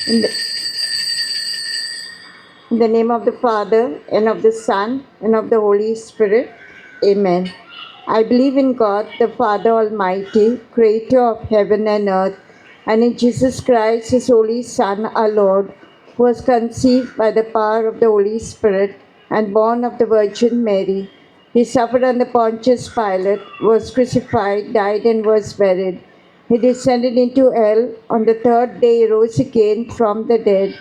In the name of the Father, and of the Son, and of the Holy Spirit. Amen. I believe in God, the Father Almighty, creator of heaven and earth, and in Jesus Christ, his Holy Son, our Lord, who was conceived by the power of the Holy Spirit and born of the Virgin Mary. He suffered under Pontius Pilate, was crucified, died, and was buried. He descended into hell. On the third day, he rose again from the dead.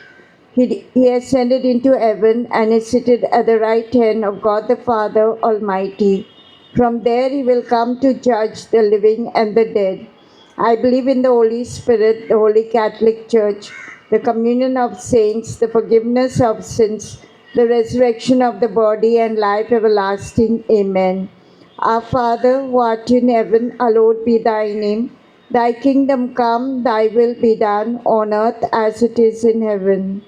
He ascended into heaven and is seated at the right hand of God the Father Almighty. From there he will come to judge the living and the dead. I believe in the Holy Spirit, the Holy Catholic Church, the communion of saints, the forgiveness of sins, the resurrection of the body, and life everlasting. Amen. Our Father, who art in heaven, hallowed be thy name. Thy kingdom come, thy will be done on earth as it is in heaven.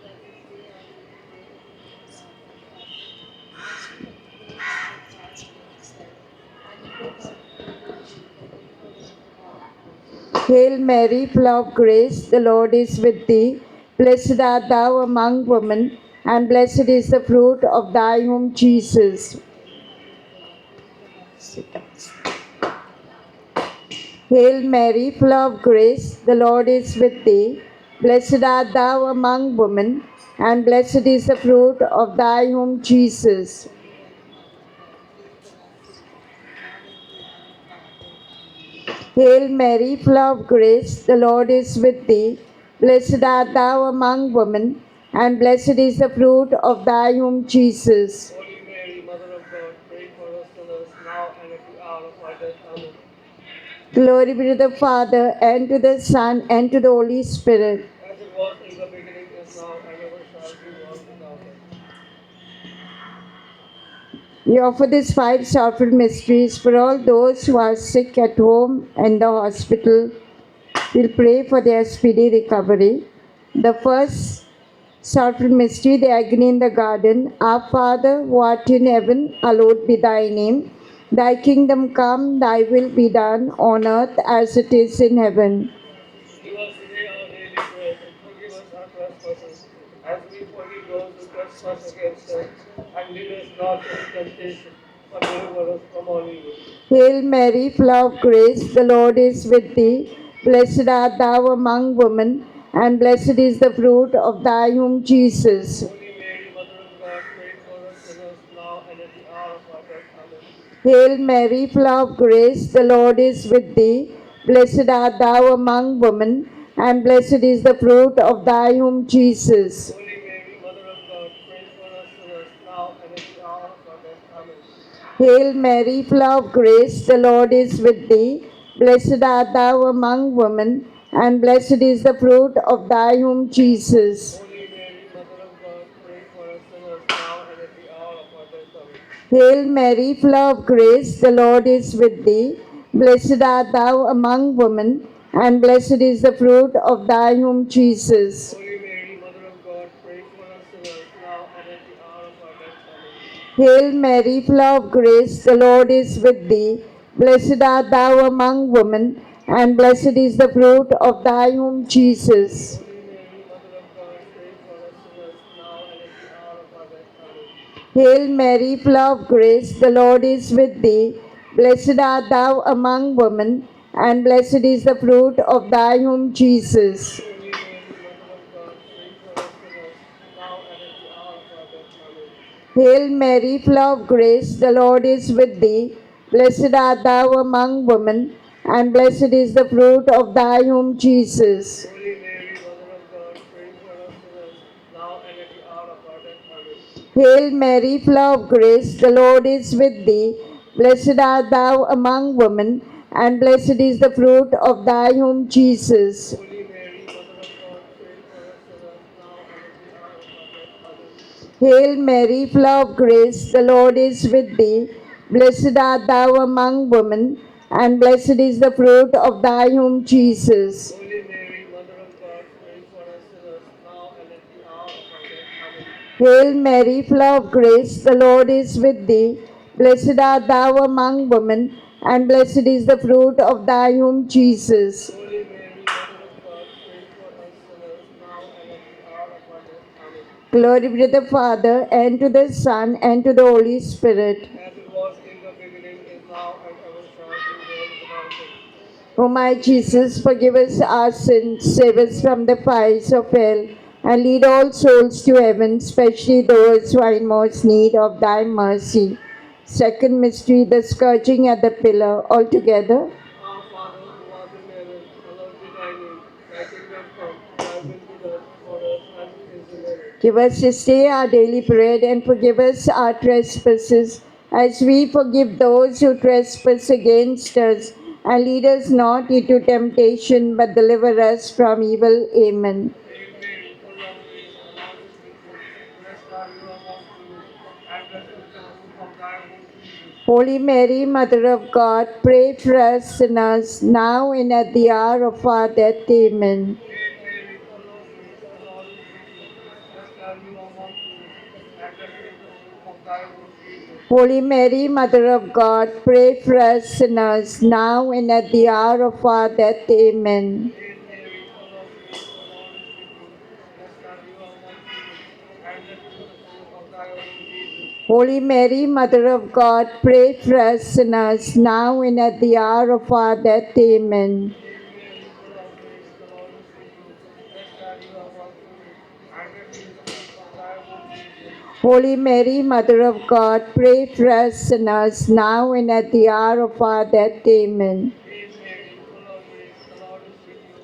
Hail Mary, full of grace, the Lord is with thee. Blessed art thou among women, and blessed is the fruit of thy womb, Jesus. Hail Mary, full of grace, the Lord is with thee. Blessed art thou among women, and blessed is the fruit of thy womb, Jesus. Hail Mary, full of grace, the Lord is with thee. Blessed art thou among women, and blessed is the fruit of thy womb, Jesus. Holy Mary, Mother of God, pray for us sinners, now and at the hour of our death. Amen. Glory be to the Father, and to the Son, and to the Holy Spirit. As it was in the beginning, is now, and ever shall be, world without end. We offer these 5 sorrowful mysteries for all those who are sick at home and the hospital. We'll pray for their speedy recovery. The first sorrowful mystery, the agony in the garden. Our Father, who art in heaven, hallowed be thy name. Thy kingdom come, thy will be done on earth as it is in heaven. Give us today our daily bread, and forgive us our trespasses, as we forgive those who trespass against us. And lead us not into temptation, but deliver us from all evil. Hail Mary, full of grace, the Lord is with thee. Blessed art thou among women, and blessed is the fruit of thy womb, Jesus. Holy Mary, Mother of God, pray for us sinners, now and at the hour of our death. Amen. Hail Mary, full of grace, the Lord is with thee. Blessed art thou among women, and blessed is the fruit of thy womb, Jesus. Holy Mary, Mother of God, pray for us sinners, now and at the hour of our death. Amen. Hail Mary, full of grace, the Lord is with thee. Blessed art thou among women, and blessed is the fruit of thy womb, Jesus. Holy Mary, Mother of God, pray for us sinners, now and at the hour of our death. Amen. Hail Mary, full of grace, the Lord is with thee. Blessed art thou among women, and blessed is the fruit of thy womb, Jesus. Holy Mary, Mother of God, pray for us sinners, now and at the hour of our death. Amen. Hail Mary, full of grace, the Lord is with thee. Blessed art thou among women, and blessed is the fruit of thy womb, Jesus. Holy Mary, Mother of God, pray for us sinners, now and at the hour of our death. Amen. Hail Mary, full of grace, the Lord is with thee. Blessed art thou among women, and blessed is the fruit of thy womb, Jesus. Holy Mary, Mother of God, pray for us sinners, now and at the hour of our death. Amen. Hail Mary, full of grace, the Lord is with thee. Blessed art thou among women, and blessed is the fruit of thy womb, Jesus. Holy Mary, Mother of God, pray for us sinners, now and at the hour of our death. Amen. Hail Mary, full of grace, the Lord is with thee. Blessed art thou among women, and blessed is the fruit of thy womb, Jesus. Holy Mary, Mother of God, pray for us sinners, now and at the hour of our death. Amen. Hail Mary, full of grace, the Lord is with thee. Blessed art thou among women, and blessed is the fruit of thy womb, Jesus. Holy Mary, Mother of God, pray for us sinners, now and at the hour of our death. Amen. Hail Mary, full of grace, the Lord is with thee. Blessed art thou among women, and blessed is the fruit of thy womb, Jesus. Holy Mary, Mother of God, pray for us sinners, now and at Glory be to the Father, and to the Son, and to the Holy Spirit. As it was in the beginning, is now, and ever shall be, world without end. O my Jesus, forgive us our sins, save us from the fires of hell, and lead all souls to heaven, especially those who are in most need of thy mercy. Second mystery, the scourging at the pillar. Altogether, Our Father, who art in heaven, hallowed be thy name. Thy kingdom come, thy will be done, on earth as it is in heaven. give us this day our daily bread, and forgive us our trespasses, as we forgive those who trespass against us. And lead us not into temptation, but deliver us from evil. Amen. Hail Mary, full of grace, the Lord is with thee. Blessed are you among women, and blessed is the fruit of thy womb, Jesus. Holy Mary, Mother of God, pray for us sinners, now and at the hour of our death. Amen. Hail Mary, full of grace, the Lord is with thee. Blessed are you among women, and blessed is the fruit of thy womb, Jesus. Holy Mary, Mother of God, pray for us sinners, now and at the hour of our death. Amen. Hail Mary, full of grace, the Lord is with thee. Blessed are you among women, and blessed is the fruit of thy womb, Jesus. Holy Mary, Mother of God, pray for us sinners, now and at the hour of our death. Amen. Hail Mary, full of grace, the Lord is with thee. Blessed are you among women, and blessed is the fruit of thy womb, Jesus. Holy Mary, Mother of God, pray for us sinners, now and at the hour of our death. Amen. Hail Mary, full of grace, the Lord is with you.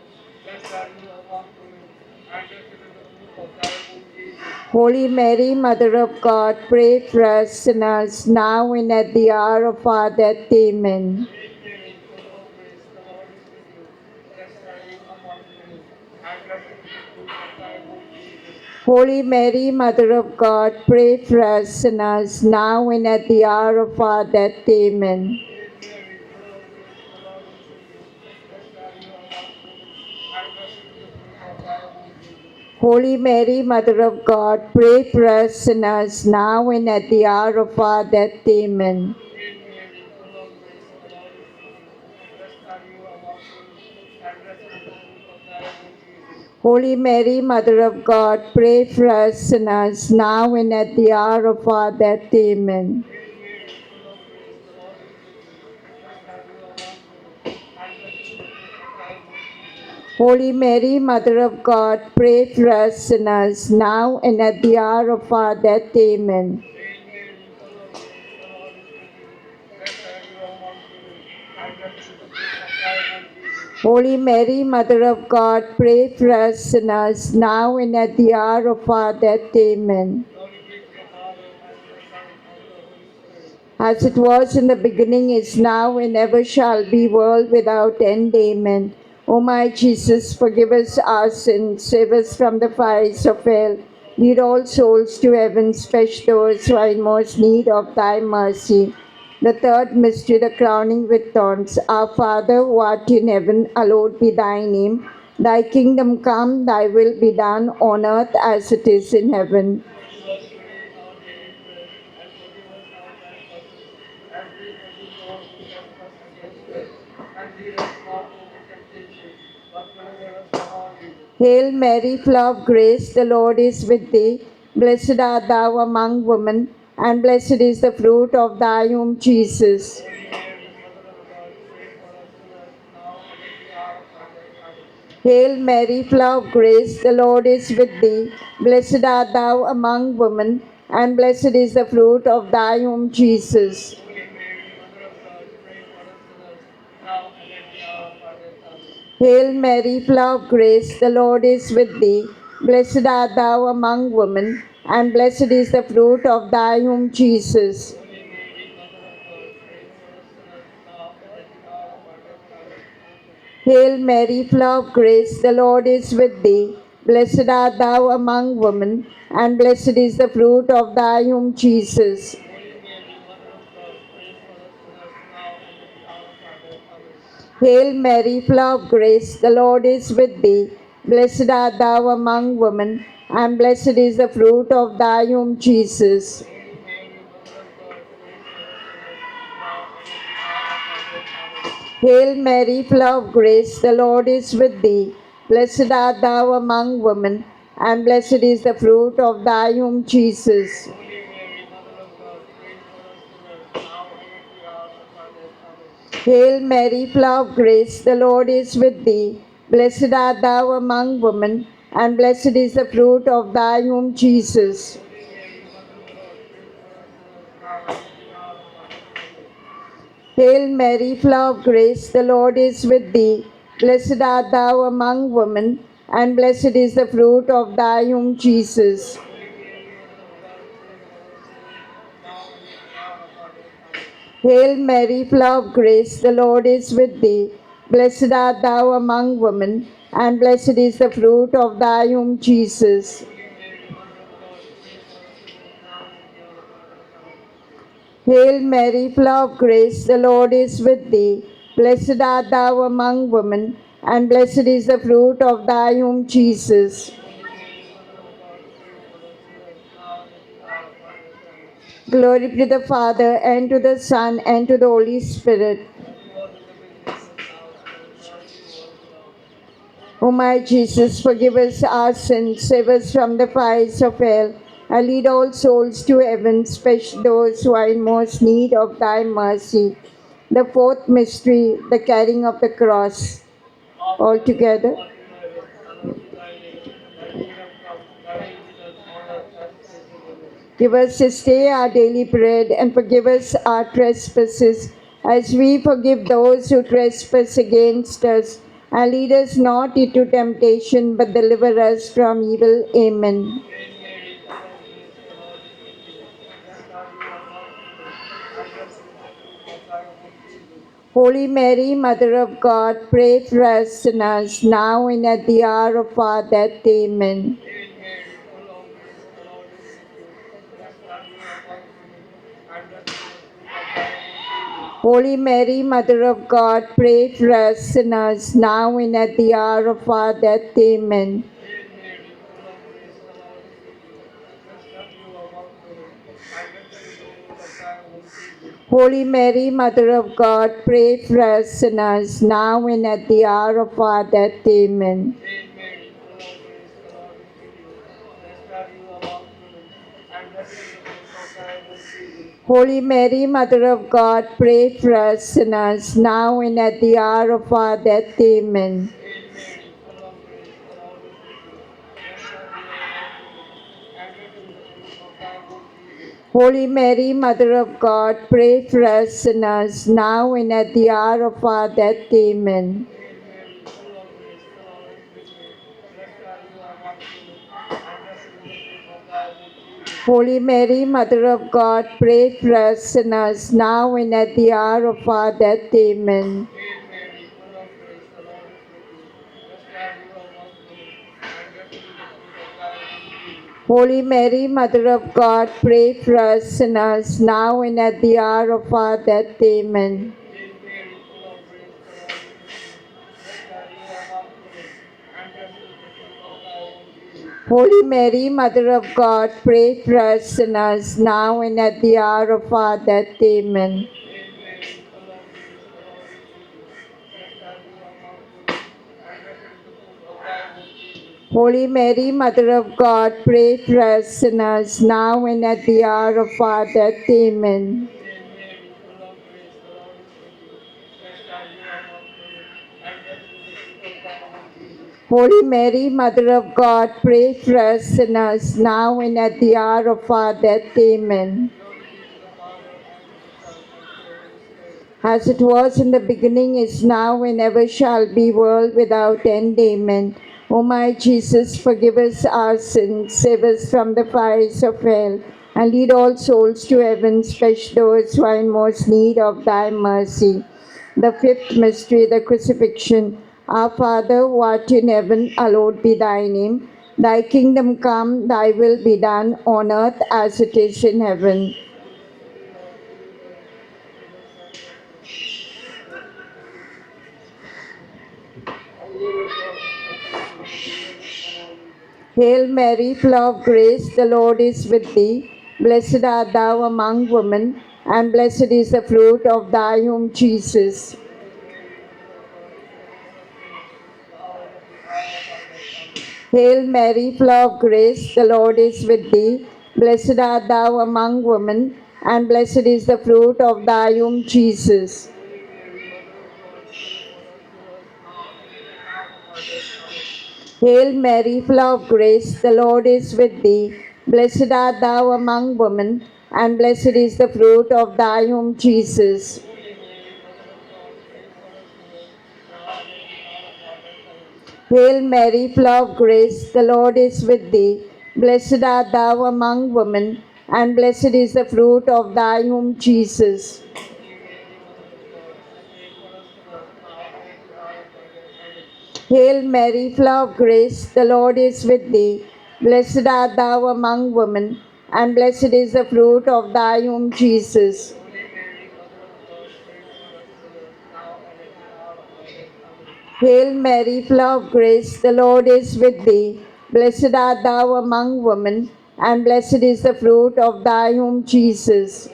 Blessed are you among women, and blessed is the fruit of thy womb, Jesus. Holy Mary, Mother of God, pray for us sinners, now and at the hour of our death. Amen. Hail Mary, full of grace, the Lord is with you. Blessed are you among women, and blessed is the fruit of thy womb, Jesus. Holy Mary, Mother of God, pray for us sinners, now and at the hour of our death. Amen. Hail Mary, full of grace, the Lord is with you. Blessed are you among women, and blessed is the fruit of thy womb, Jesus. Holy Mary, Mother of God, pray for us sinners, now and at the hour of our death. Amen. Hail Mary, full of grace, the Lord is with you. Blessed are you among women, and blessed is the fruit of thy womb, Jesus. Holy Mary, Mother of God, pray for us sinners, now and at the hour of our death. Amen. Hail Mary, full of grace, the Lord is with you. Blessed are you among women, and blessed is the fruit of thy womb, Jesus. Holy Mary, Mother of God, pray for us sinners, now and at the hour of our death. Amen. Hail Mary, full of grace, the Lord is with you. Blessed are you among women, and blessed is the fruit of thy womb, Jesus. Holy Mary, Mother of God, pray for us sinners, now and at the hour of our death. Amen. Glory be to the Father, and to the Son, and to the Holy Spirit. As it was in the beginning, is now, and ever shall be, world without end. Amen. O my Jesus, forgive us our sins, save us from the fires of hell. Lead all souls to heaven, especially those who are in most need of thy mercy. The third mystery, the crowning with thorns. Our Father, who art in heaven, hallowed be thy name. Thy kingdom come, thy will be done on earth as it is in heaven. Give us today our daily bread, and forgive us our trespasses, as we forgive those who trespass against us. And lead us not into temptation, but deliver us from all evil. Hail Mary, full of grace, the Lord is with thee. Blessed art thou among women, and blessed is the fruit of thy womb, Jesus. Holy Mary, Mother of God, pray for us sinners, now and at the hour of our death. Amen. Hail Mary, full of grace, the Lord is with thee. Blessed art thou among women, and blessed is the fruit of thy womb, Jesus. Holy Mary, Mother of God, pray for us sinners, now and at the hour of our death. Amen. Hail Mary, full of grace, the Lord is with thee. Blessed art thou among women, and blessed is the fruit of thy womb, Jesus. Holy Mary, Mother of God, pray for us sinners, now and at the hour of our death. Amen. Hail Mary, full of grace, the Lord is with thee. Blessed art thou among women, and blessed is the fruit of thy womb, Jesus. Holy Mary, Mother of God, pray for us sinners, now and at the hour of our death. Amen. Hail Mary, full of grace, the Lord is with thee. Blessed art thou among women, and blessed is the fruit of thy womb, Jesus. Holy Mary, Mother of God, pray for us sinners, now and at the hour of our death. Amen. Hail Mary, full of grace, the Lord is with thee. Blessed art thou among women, and blessed is the fruit of thy womb, Jesus. Holy Mary, Mother of God, pray for us sinners, now and at the hour of our death. Amen. Hail Mary, full of grace, the Lord is with thee. Blessed art thou among women, and blessed is the fruit of thy womb, Jesus. Holy Mary, Mother of God, pray for us sinners, now and at the hour of our death. Amen. Hail Mary, full of grace, the Lord is with thee. Blessed art thou among women, and blessed is the fruit of thy womb, Jesus. Holy Mary, Mother of God, pray for us sinners, now and at the hour of our death. Amen. Hail Mary, full of grace, the Lord is with thee. Blessed art thou among women, and blessed is the fruit of thy womb, Jesus. Holy Mary, Mother of God, pray for us sinners, now and at the hour of our death. Amen. Hail Mary, full of grace, the Lord is with thee. Blessed art thou among women, and blessed is the fruit of thy womb, Jesus. Holy Mary, Mother of God, pray for us sinners, now and at the hour of our death. Amen. Glory be to the Father, and to the Son, and to the Holy Spirit. As it was in the beginning, is now, and shall be, world without end. O my Jesus, forgive us our sins, save us from the fires of hell, and lead all souls to heaven, especially those who are in most need of thy mercy. The fourth mystery, the carrying of the cross. All together. Hallowed be thy name. Thy kingdom come, thy will be done on earth as it is in heaven. Give us this day our daily bread, and forgive us our trespasses, as we forgive those who trespass against us. And lead us not into temptation, but deliver us from evil. Amen. Hail Mary, full of grace, the Lord is with thee. Blessed are you among women, and blessed is the fruit of thy womb, Jesus. Holy Mary, Mother of God, pray for us sinners, now and at the hour of our death. Amen. Hail Mary, full of grace, the Lord is with thee. Blessed are you among women, and blessed is the fruit of thy womb, Jesus. Holy Mary, Mother of God, pray for us sinners, now and at the hour of our death. Amen. Hail Mary, full of grace, the Lord is with thee. Blessed are you among women, and blessed is the fruit of thy womb, Jesus. Holy Mary, Mother of God, pray for us sinners, now and at the hour of our death. Amen. Hail Mary, full of grace, the Lord is with thee. Blessed are you among women, and blessed is the fruit of thy womb, Jesus. Holy Mary, Mother of God, pray for us sinners, now and at the hour of our death. Amen. Hail Mary, full of grace, the Lord is with thee. Blessed are you among women, and blessed is the fruit of thy womb, Jesus. Holy Mary, Mother of God, pray for us sinners, now and at the hour of our death. Amen. Hail Mary, full of grace, the Lord is with thee. Blessed are you among women, and blessed is the fruit of thy womb, Jesus. Holy Mary, Mother of God, pray for us sinners, now and at the hour of our death. Amen. Hail Mary, full of grace, the Lord is with thee. Blessed are you among women, and blessed is the fruit of thy womb, Jesus. Holy Mary, Mother of God, pray for us sinners, now and at the hour of our death. Amen. Hail Mary, full of grace, the Lord is with thee. Blessed are you among women, and blessed is the fruit of thy womb, Jesus. Holy Mary, Mother of God, pray for us sinners, now and at the hour of our death. Amen. Hail Mary, full of grace, the Lord is with thee. Blessed are you among women, and blessed is the fruit of thy womb, Jesus. Holy Mary, Mother of God, pray for us sinners, now and at the hour of our death. Amen. Hail Mary, full of grace, the Lord is with thee. Blessed are you among women, and blessed is the fruit of thy womb, Jesus. Holy Mary, Mother of God, pray for us sinners, now and at the hour of our death. Amen. Glory be to the Father, and to the Son, and to the Holy Spirit. As it was in the beginning, is now, and ever shall be, world without end. Amen. O my Jesus, forgive us our sins, save us from the fires of hell, and lead all souls to heaven, especially those who are in most need of thy mercy. The fifth mystery, the crucifixion. Our Father, who art in heaven, hallowed be thy name. Thy kingdom come, thy will be done on earth as it is in heaven. Hail Mary, full of grace, the Lord is with thee. Blessed art thou among women, and blessed is the fruit of thy womb, Jesus. Hail Mary, full of grace, the Lord is with thee. Blessed art thou among women, and blessed is the fruit of thy womb, Jesus. Hail Mary, full of grace, the Lord is with thee. Blessed art thou among women, and blessed is the fruit of thy womb, Jesus. Hail Mary, full of grace, the Lord is with thee. Blessed art thou among women, and blessed is the fruit of thy womb, Jesus. Hail Mary, full of grace, the Lord is with thee. Blessed art thou among women, and blessed is the fruit of thy womb, Jesus. Hail Mary, full of grace, the Lord is with thee. Blessed art thou among women, and blessed is the fruit of thy womb, Jesus.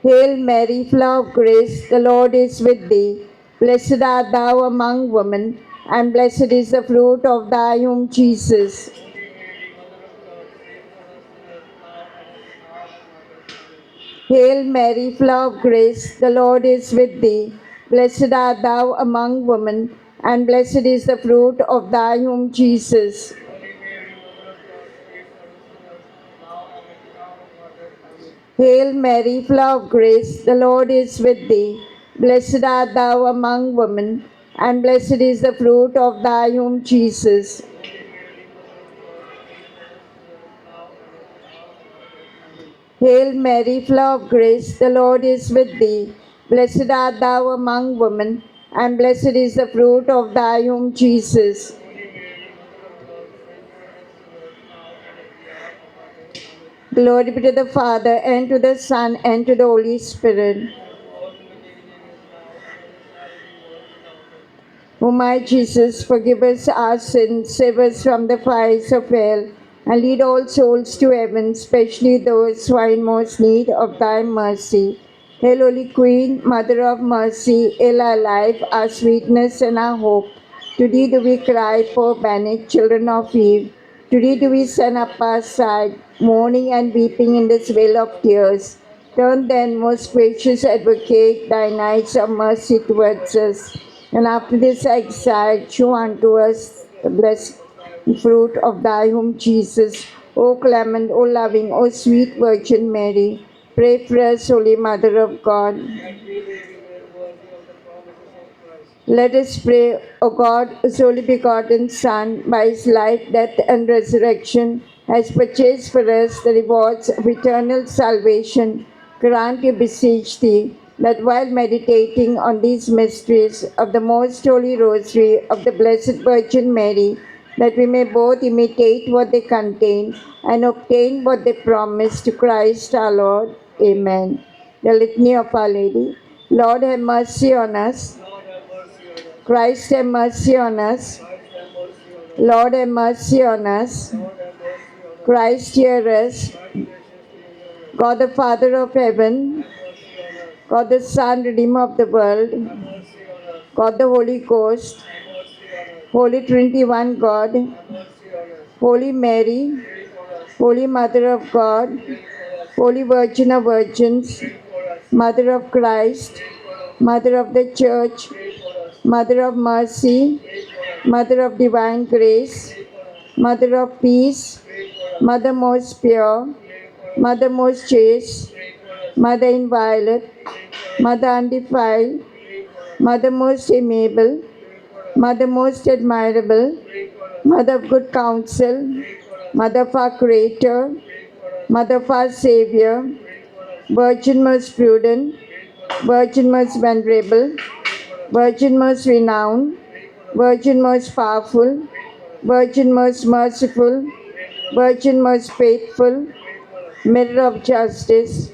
Hail Mary, full of grace, the Lord is with thee. Blessed art thou among women, and blessed is the fruit of thy womb, Jesus. Hail Mary, full of grace, the Lord is with thee. Blessed art thou among women, and blessed is the fruit of thy womb, Jesus. Hail Mary, full of grace, the Lord is with thee. Blessed art thou among women, and blessed is the fruit of thy womb, Jesus. Hail Mary, full of grace, the Lord is with thee. Blessed art thou among women, and blessed is the fruit of thy womb, Jesus. Glory be to the Father, and to the Son, and to the Holy Spirit. O my Jesus, forgive us our sins, save us from the fires of hell, and lead all souls to heaven, especially those who are in most need of thy mercy. Hail, Holy Queen, Mother of Mercy, hail our life, our sweetness, and our hope. To thee do we cry, poor banished children of Eve. To thee do we send up our sigh, mourning and weeping in this vale of tears. Turn then, most gracious Advocate, thine eyes of mercy towards us, and after this exile, show unto us the blessed fruit of thy womb, Jesus. O clement, O loving, O sweet Virgin Mary, pray for us, Holy Mother of God. Let us pray, O God, whose only begotten Son, by his life, death, and resurrection, has purchased for us the rewards of eternal salvation. Grant, we beseech thee, that while meditating on these mysteries of the most holy rosary of the Blessed Virgin Mary, that we may both imitate what they contain and obtain what they promise, to Christ our Lord. Amen. The Litany of Our Lady. Lord, have mercy on us. Christ, have mercy on us. Lord, have mercy on us. Christ, hear us. God, the Father of heaven, God, the Son, Redeemer of the world, God, the Holy Ghost, Holy Trinity, one God, Holy Mary, Holy Mother of God, Holy Virgin of Virgins, Mother of Christ, Mother of the Church, Mother of Mercy, Mother of Divine Grace, Mother of Peace, Mother most pure, Mother most chaste, Mother inviolate, Mother undefiled, Mother most amiable, Mother most admirable, Mother of good counsel, Mother of our Creator, Mother of our Savior, Virgin most prudent, Virgin most venerable, Virgin most renowned, Virgin most powerful, Virgin most merciful, Virgin most faithful, Mirror of justice,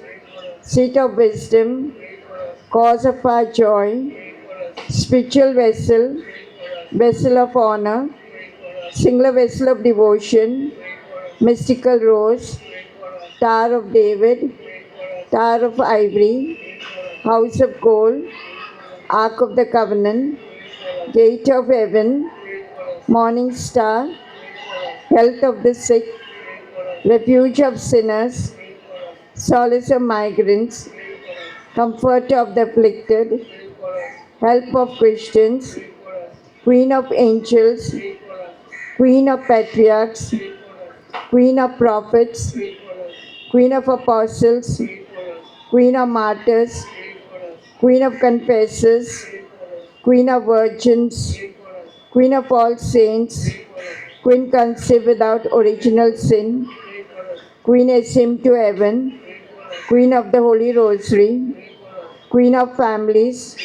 Seat of wisdom, Cause of our joy, Spiritual vessel, Vessel of honor, Singular vessel of devotion, Mystical rose, Tower of David, Tower of ivory, House of gold, Ark of the Covenant, Gate of Heaven, Morning Star, Health of the Sick, Refuge of Sinners, Solace of Migrants, Comfort of the Afflicted, Help of Christians, Queen of Angels, Queen of Patriarchs, Queen of Prophets, Queen of Apostles, Queen of Martyrs, Queen of Confessors, Queen of Virgins, Queen of all saints, Queen conceived without original sin, Queen ascended to heaven, Queen of the Holy Rosary, Queen of families,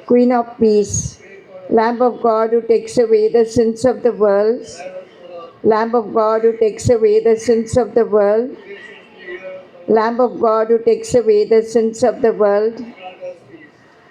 Queen of peace, Lamb of God who takes away the sins of the world, Lamb of God who takes away the sins of the world, Lamb of God who takes away the sins of the world.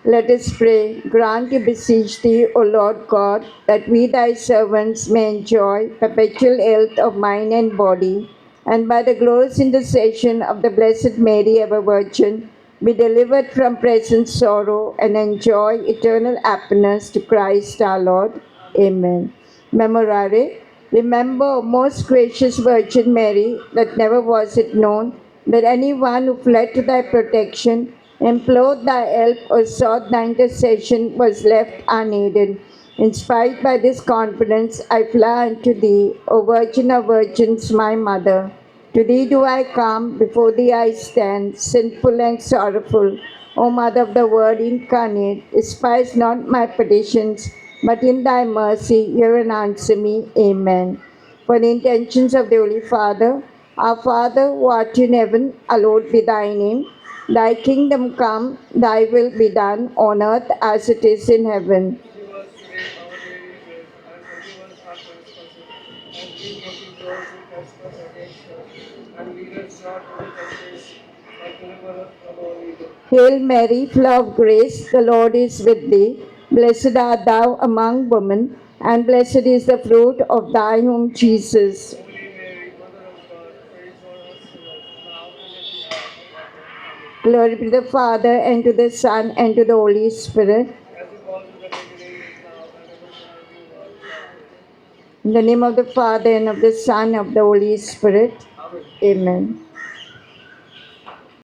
Let us pray. Grant, we beseech thee, O Lord God, that we thy servants may enjoy perpetual health of mind and body, and by the glorious intercession of the Blessed Mary, ever Virgin, be delivered from present sorrow and enjoy eternal happiness to Christ our Lord. Amen. Memorare. Remember, O most gracious Virgin Mary, that never was it known that anyone who fled to thy protection, implored thy help, or sought thy intercession was left unaided. Inspired by this confidence, I fly unto thee, O Virgin of Virgins, my Mother. To thee do I come, before thee I stand, sinful and sorrowful. O Mother of the Word incarnate, despise not my petitions, but in thy mercy hear and answer me. Amen. For the intentions of the Holy Father, our Father who art in heaven, hallowed be thy name. Thy kingdom come, thy will be done on earth as it is in heaven. Give us today our daily bread, and forgive us our trespasses, as we forgive those who trespass against us. And lead us not into temptation, but deliver us from all evil. Hail Mary, full of grace, the Lord is with thee. Blessed art thou among women, and blessed is the fruit of thy womb, Jesus. Holy Mary, Mother of God, pray for us sinners, now and at the hour of our death. Amen. Glory be to the Father, and to the Son, and to the Holy Spirit. As it was in the beginning, is now, and ever shall be, world without end. In the name of the Father, and of the Son, and of the Holy Spirit. Amen. Amen.